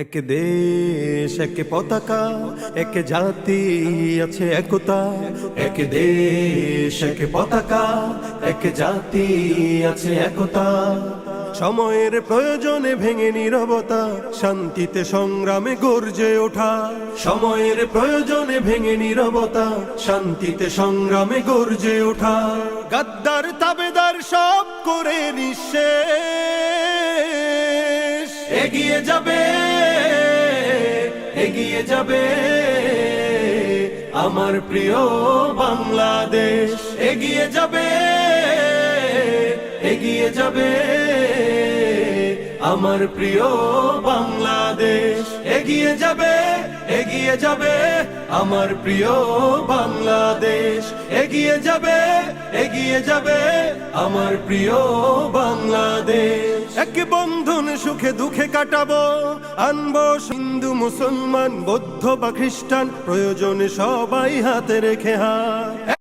এক দেশ এক পতাকা, এক জাতি আছে একতা। এক দেশ এক পতাকা, এক জাতি আছে একতা। সময়ের প্রয়োজনে ভেঙে নীরবতা, শান্তিতে সংগ্রামে গর্জে ওঠা। সময়ের প্রয়োজনে ভেঙে নীরবতা, শান্তিতে সংগ্রামে গর্জে ওঠা। গাদ্দার তাবেদার সব করে নিঃশেষ, এগিয়ে যাবে এগিয়ে যাবে আমার প্রিয় বাংলাদেশ। এগিয়ে যাবে এগিয়ে যাবে আমার প্রিয় বাংলাদেশ। এগিয়ে যাবে এগিয়ে যাবে আমার প্রিয় বাংলাদেশ। এগিয়ে যাবে এগিয়ে যাবে আমার প্রিয় বাংলাদেশ। এক বন্ধন সুখে দুঃখে কাটাবো, আনবো হিন্দু মুসলমান বৌদ্ধ বা খ্রিস্টান, প্রয়োজনে সবাই হাতে রেখে হাত।